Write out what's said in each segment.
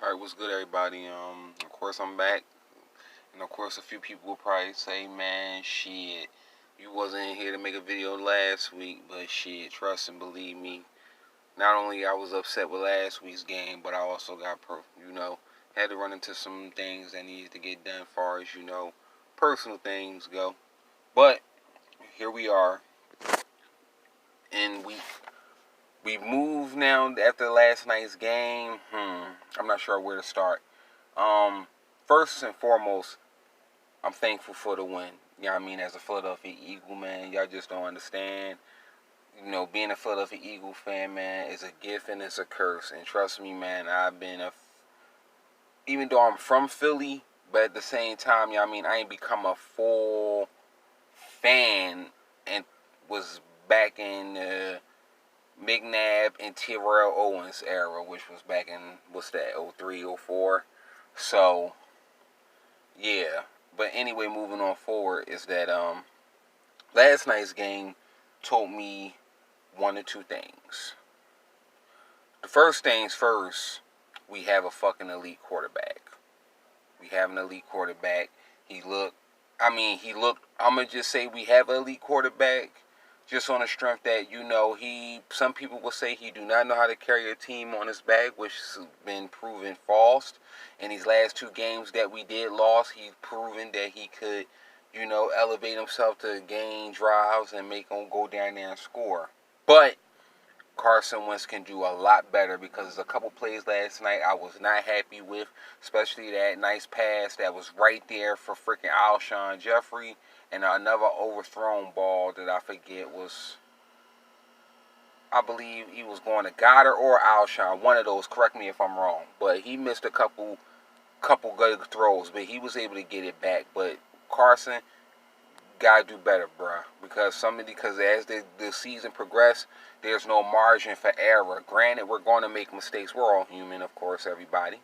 Alright, what's good, everybody? Of course, I'm back. And of course, a few people will probably say, man, shit, you wasn't here to make a video last week. But shit, trust and believe me, not only I was upset with last week's game, but I also got, had to run into some things that needed to get done as far as, personal things go. But here we are. And we moved now after last night's game. I'm not sure where to start. First and foremost, I'm thankful for the win. You know what I mean? As a Philadelphia Eagle, man, y'all just don't understand. Being a Philadelphia Eagle fan, man, is a gift and it's a curse. And trust me, man, even though I'm from Philly, but at the same time, you know what I mean, I ain't become a full fan and was back in McNabb and Terrell Owens era, which was back in, 03, 04. So, yeah. But anyway, moving on forward is that last night's game told me one or two things. The first things first, we have a fucking elite quarterback. We have an elite quarterback. I'm going to just say we have an elite quarterback just on the strength that, some people will say he do not know how to carry a team on his back, which has been proven false. In these last two games that we did lose, he's proven that he could, elevate himself to gain drives and make them go down there and score. But Carson Wentz can do a lot better because there's a couple plays last night I was not happy with, especially that nice pass that was right there for freaking Alshon Jeffrey, and another overthrown ball that I forget was, I believe he was going to Goddard or Alshon, one of those, correct me if I'm wrong, but he missed a couple good throws, but he was able to get it back. But Carson gotta do better, bruh, because as the season progressed, there's no margin for error. Granted, we're going to make mistakes. We're all human, of course, everybody.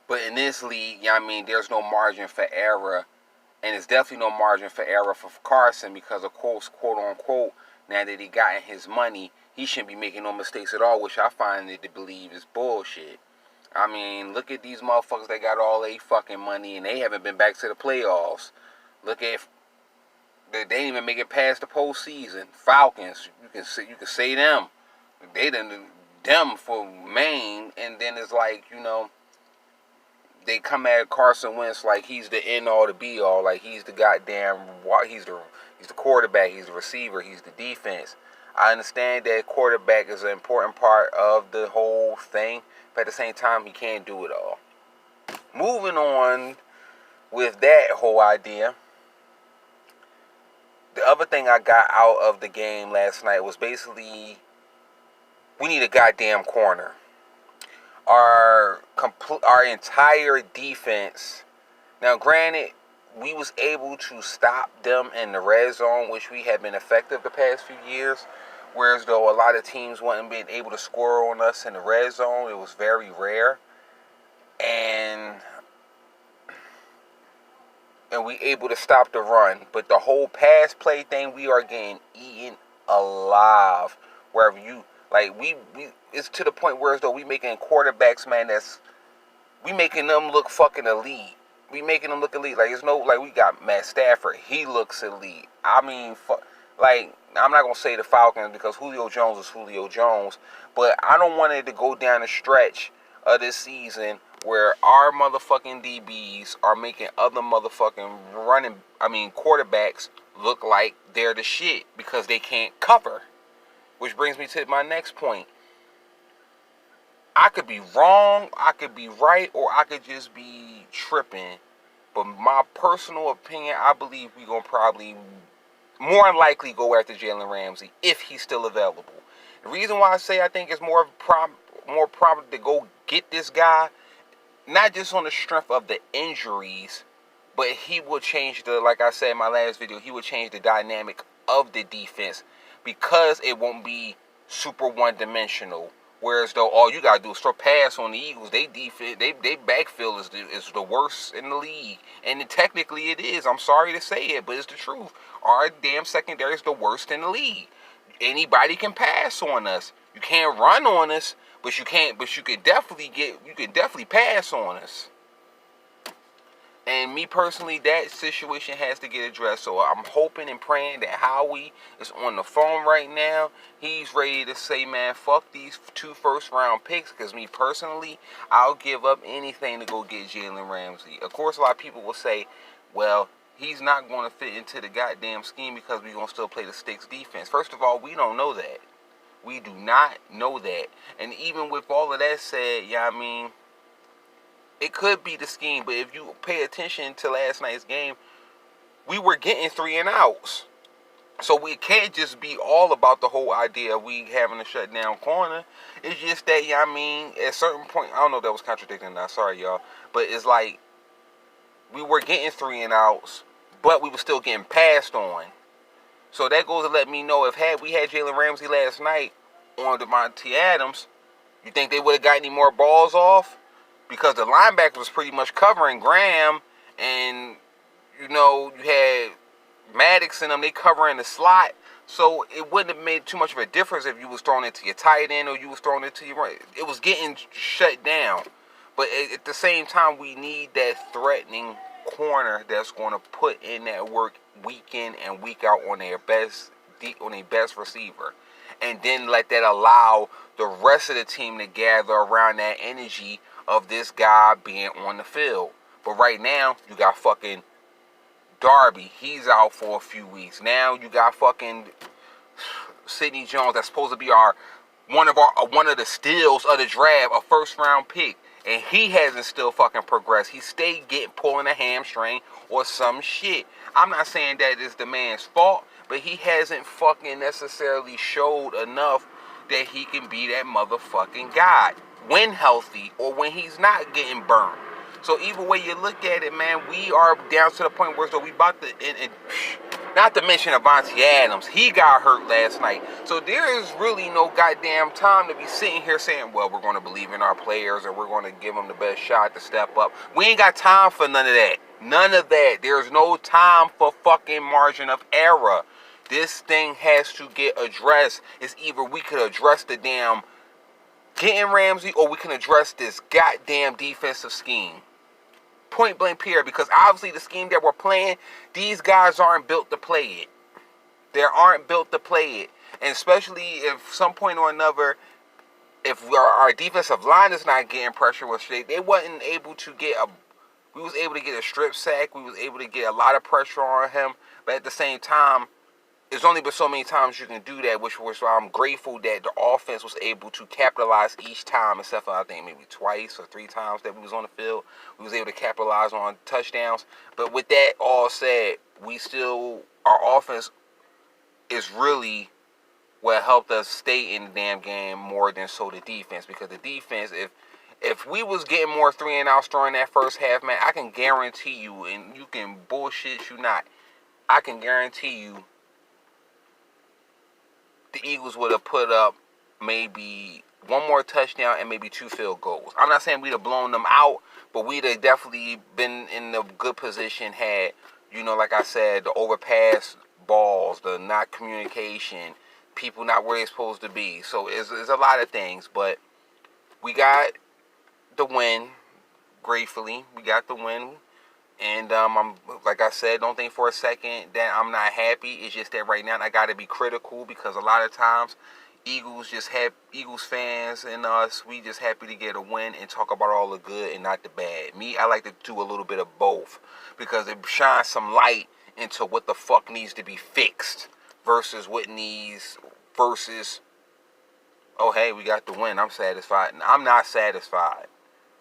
But in this league, there's no margin for error. And it's definitely no margin for error for Carson because, of course, quote unquote, now that he gotten his money, he shouldn't be making no mistakes at all, which I find it to believe is bullshit. Look at these motherfuckers that got all their fucking money and they haven't been back to the playoffs. Look at, they didn't even make it past the postseason. Falcons, you can say them. They done them for Maine, and then it's like, they come at Carson Wentz like he's the end all, the be all, like he's the goddamn, he's the quarterback, he's the receiver, he's the defense. I understand that quarterback is an important part of the whole thing, but at the same time, he can't do it all. Moving on with that whole idea, the other thing I got out of the game last night was basically, we need a goddamn corner. Our entire defense. Now, granted, we was able to stop them in the red zone, which we have been effective the past few years. Whereas though a lot of teams wasn't being able to score on us in the red zone, it was very rare. And we able to stop the run. But the whole pass play thing, we are getting eaten alive. Wherever you, like, we it's to the point where as though we making quarterbacks, man, we making them look fucking elite. We making them look elite. Like, it's no, like, we got Matt Stafford. He looks elite. I'm not going to say the Falcons because Julio Jones is Julio Jones. But I don't want it to go down the stretch of this season where our motherfucking DBs are making other motherfucking quarterbacks look like they're the shit because they can't cover. Which brings me to my next point. I could be wrong, I could be right, or I could just be tripping. But my personal opinion, I believe we're going to probably more than likely go after Jalen Ramsey if he's still available. The reason why I say I think it's more probable to go get this guy, not just on the strength of the injuries, but he will change like I said in my last video, he will change the dynamic of the defense because it won't be super one-dimensional. Whereas though all you gotta do is throw pass on the Eagles, they defense, they backfield is the worst in the league, and technically it is. I'm sorry to say it, but it's the truth. Our damn secondary is the worst in the league. Anybody can pass on us. You can't run on us, But you can't. But you could definitely pass on us. And me personally, that situation has to get addressed. So I'm hoping and praying that Howie is on the phone right now. He's ready to say, man, fuck these 2 first-round picks. Because me personally, I'll give up anything to go get Jalen Ramsey. Of course, a lot of people will say, well, he's not going to fit into the goddamn scheme because we're going to still play the sticks defense. First of all, we don't know that. We do not know that. And even with all of that said, yeah, I mean, it could be the scheme, but if you pay attention to last night's game, we were getting 3 and outs. So we can't just be all about the whole idea of we having a shutdown corner. It's just that, yeah, I mean, at a certain point, I don't know if that was contradicting or not, sorry, y'all. But it's like, we were getting 3 and outs, but we were still getting passed on. So that goes to let me know if we had Jalen Ramsey last night on Devontae Adams, you think they would have got any more balls off? Because the linebacker was pretty much covering Graham, and, you know, you had Maddox and them, they covering the slot. So it wouldn't have made too much of a difference if you was throwing it to your tight end or you was throwing it to your right. It was getting shut down. But at the same time, we need that threatening corner that's going to put in that work week in and week out on their best receiver. And then let that allow the rest of the team to gather around that energy of this guy being on the field. But right now, you got fucking Darby. He's out for a few weeks. Now you got fucking Sidney Jones. That's supposed to be one of the steals of the draft, a first-round pick. And he hasn't still fucking progressed. He stayed pulling a hamstring or some shit. I'm not saying that it's the man's fault, but he hasn't fucking necessarily showed enough that he can be that motherfucking guy when healthy or when he's not getting burned. So either way you look at it, man, we are down to the point where we about to, not to mention Devontae Adams, he got hurt last night. So there is really no goddamn time to be sitting here saying, well, we're going to believe in our players or we're going to give them the best shot to step up. We ain't got time for none of that. None of that. There's no time for fucking margin of error. This thing has to get addressed. It's either we could address the damn getting Ramsey or we can address this goddamn defensive scheme. Point blank period. Because obviously the scheme that we're playing, these guys aren't built to play it. They aren't built to play it. And especially if some point or another, if our defensive line is not getting pressure, which they wasn't able to get we was able to get a strip sack. We was able to get a lot of pressure on him. But at the same time, there's only been so many times you can do that, which was why I'm grateful that the offense was able to capitalize each time, except for I think maybe 2 or 3 times that we was on the field. We was able to capitalize on touchdowns. But with that all said, our offense is really what helped us stay in the damn game more than so the defense. Because the defense, if we was getting more 3 and outs during that first half, man, I can guarantee you, and you can bullshit you not, I can guarantee you the Eagles would have put up maybe 1 more touchdown and maybe 2 field goals. I'm not saying we'd have blown them out, but we'd have definitely been in a good position had, like I said, the overpass balls, the not communication, people not where they're supposed to be. So it's a lot of things, but we got the win, gratefully. We got the win. And I'm like I said, don't think for a second that I'm not happy. It's just that right now I got to be critical because a lot of times Eagles fans and us, we just happy to get a win and talk about all the good and not the bad. Me, I like to do a little bit of both because it shines some light into what the fuck needs to be fixed versus oh hey, we got the win, I'm satisfied. I'm not satisfied.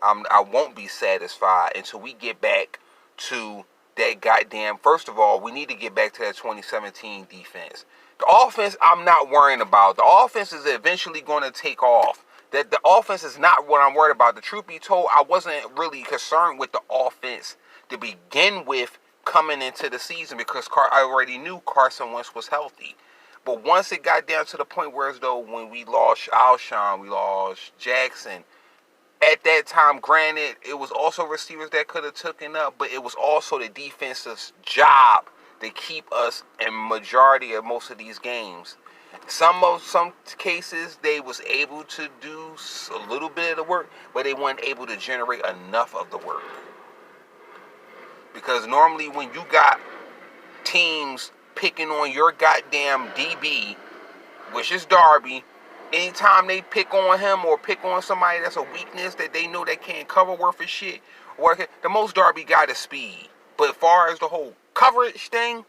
I won't be satisfied until we get back to that goddamn. First of all, we need to get back to that 2017 defense. The offense, I'm not worrying about. The offense is eventually going to take off. That the offense is not what I'm worried about. The truth be told, I wasn't really concerned with the offense to begin with coming into the season because I already knew Carson Wentz was healthy. But once it got down to the point where as though when we lost Alshon, we lost Jackson, at that time, granted, it was also receivers that could have taken up, but it was also the defense's job to keep us in majority of most of these games. Some cases they was able to do a little bit of the work, but they weren't able to generate enough of the work. Because normally when you got teams picking on your goddamn DB, which is Darby, anytime they pick on him or pick on somebody that's a weakness that they know they can't cover worth of shit, the most Darby got is speed. But as far as the whole coverage thing,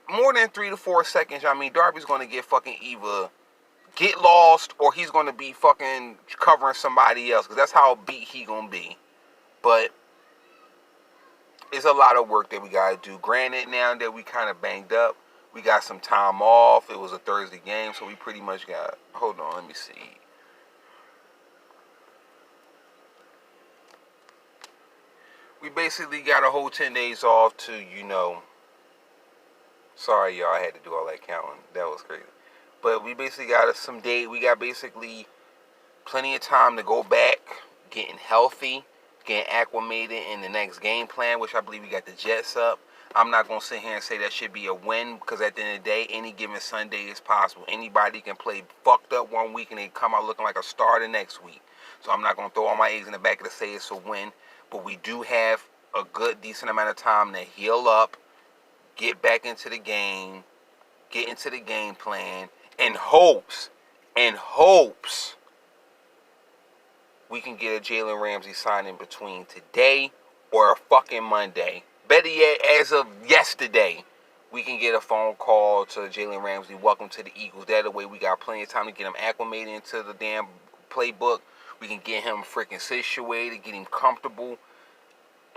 more than 3 to 4 seconds, Darby's going to get fucking either get lost or he's going to be fucking covering somebody else, because that's how beat he going to be. But it's a lot of work that we got to do. Granted, now that we kind of banged up, we got some time off. It was a Thursday game, so we pretty much got... Hold on, let me see. We basically got a whole 10 days off to, Sorry, y'all, I had to do all that counting. That was crazy. But we basically got some day. We got basically plenty of time to go back, getting healthy, getting acclimated in the next game plan, which I believe we got the Jets up. I'm not going to sit here and say that should be a win, because at the end of the day, any given Sunday is possible. Anybody can play fucked up one week and they come out looking like a star the next week. So I'm not going to throw all my eggs in the back of the say it's a win. But we do have a good, decent amount of time to heal up, get back into the game, get into the game plan, in hopes we can get a Jalen Ramsey sign in between today or a fucking Monday. Better yet, as of yesterday, we can get a phone call to Jalen Ramsey. Welcome to the Eagles. That way we got plenty of time to get him acclimated into the damn playbook. We can get him freaking situated, get him comfortable,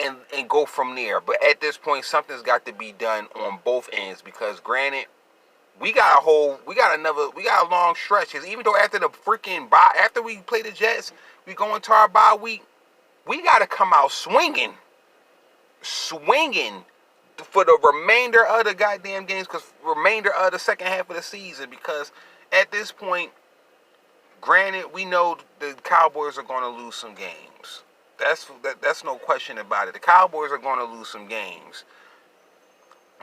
and go from there. But at this point, something's got to be done on both ends, because granted, we got a long stretch. Because even though after the freaking bye, after we play the Jets, we go into our bye week, we got to come out swinging for the remainder of the goddamn games, because remainder of the second half of the season. Because at this point, granted, we know the Cowboys are going to lose some games. That's no question about it. The Cowboys are going to lose some games.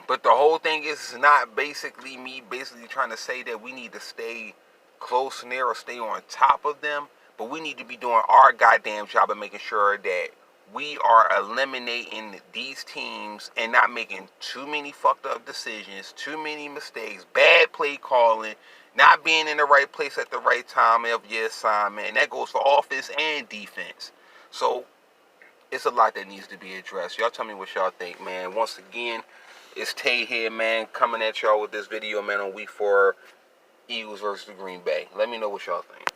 But the whole thing is not basically me trying to say that we need to stay close near or stay on top of them. But we need to be doing our goddamn job of making sure that we are eliminating these teams and not making too many fucked up decisions, too many mistakes, bad play calling, not being in the right place at the right time of your assignment. And that goes for offense and defense. So it's a lot that needs to be addressed. Y'all tell me what y'all think, man. Once again, it's Tay here, man, coming at y'all with this video, man, on week 4 Eagles versus the Green Bay. Let me know what y'all think.